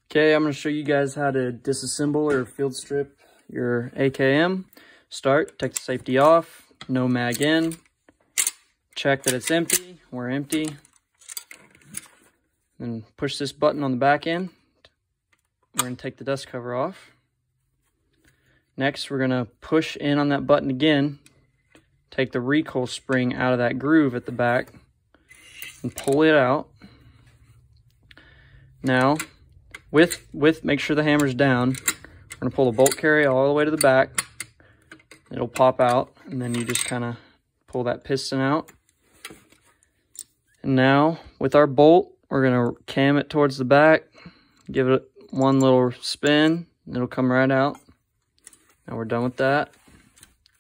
Okay, I'm going to show you guys how to disassemble or field strip your AKM. Start, take the safety off, no mag in, check that it's empty, we're empty. Then push this button on the back end. We're going to take the dust cover off. Next, we're going to push in on that button again, take the recoil spring out of that groove at the back, and pull it out. Now, make sure the hammer's down. We're going to pull the bolt carrier all the way to the back. It'll pop out, and then you just kind of pull that piston out. And now, with our bolt, we're going to cam it towards the back, give it one little spin, and it'll come right out. Now we're done with that.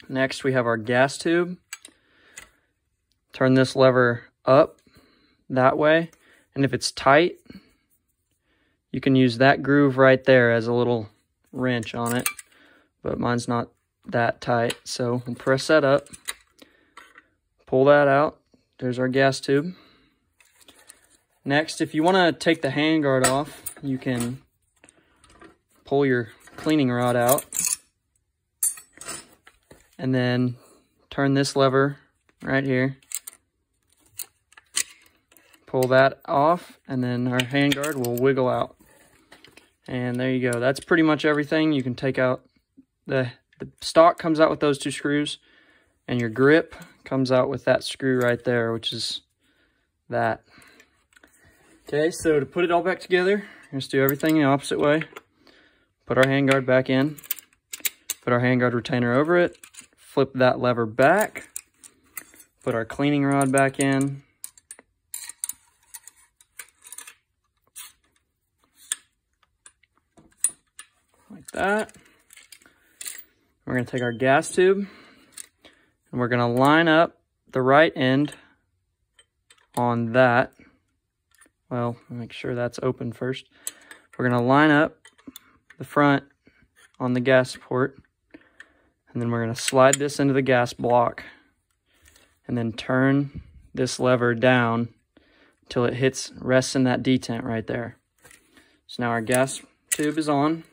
Next, we have our gas tube. Turn this lever up that way, and if it's tight, you can use that groove right there as a little wrench on it, but mine's not that tight, so we'll press that up, pull that out. There's our gas tube. Next, if you want to take the handguard off, you can pull your cleaning rod out and then turn this lever right here, pull that off, and then our handguard will wiggle out. And there you go. That's pretty much everything. You can take out the stock comes out with those two screws, and your grip comes out with that screw right there, which is that. Okay, so to put it all back together, let's do everything the opposite way. Put our handguard back in, put our handguard retainer over it, flip that lever back, put our cleaning rod back in, like that. We're going to take our gas tube and we're going to line up the right end on that. Well, make sure that's open first. We're going to line up the front on the gas port, and then we're going to slide this into the gas block and then turn this lever down until it rests in that detent right there. So now our gas tube is on.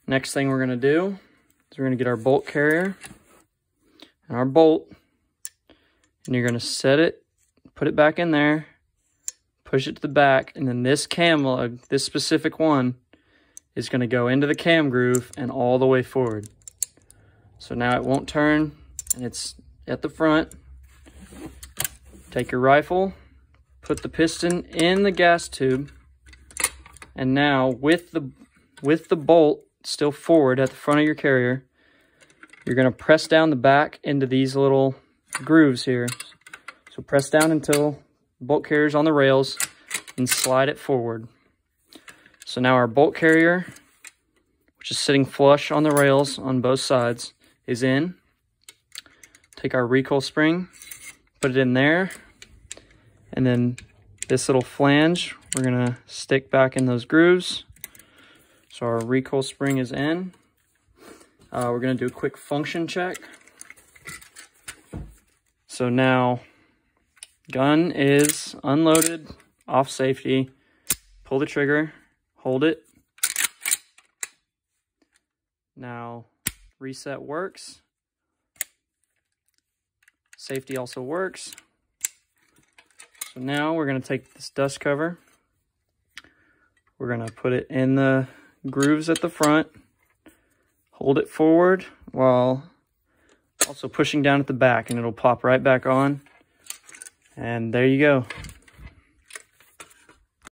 Next thing we're going to do is we're going to get our bolt carrier and our bolt, and you're going to set it, put it back in there, push it to the back, and then this cam lug, this specific one, is going to go into the cam groove and all the way forward. So now it won't turn, and it's at the front. Take your rifle, put the piston in the gas tube, and now with the bolt still forward at the front of your carrier, you're going to press down the back into these little grooves here. So press down until the bolt carrier's on the rails and slide it forward. So now our bolt carrier, which is sitting flush on the rails on both sides, is in. Take our recoil spring, put it in there, and then this little flange, we're going to stick back in those grooves. So our recoil spring is in. We're going to do a quick function check. So now, gun is unloaded, off safety. Pull the trigger, hold it. Now, reset works. Safety also works. So now we're going to take this dust cover. We're going to put it in the grooves at the front, hold it forward while also pushing down at the back, and it'll pop right back on. And there you go.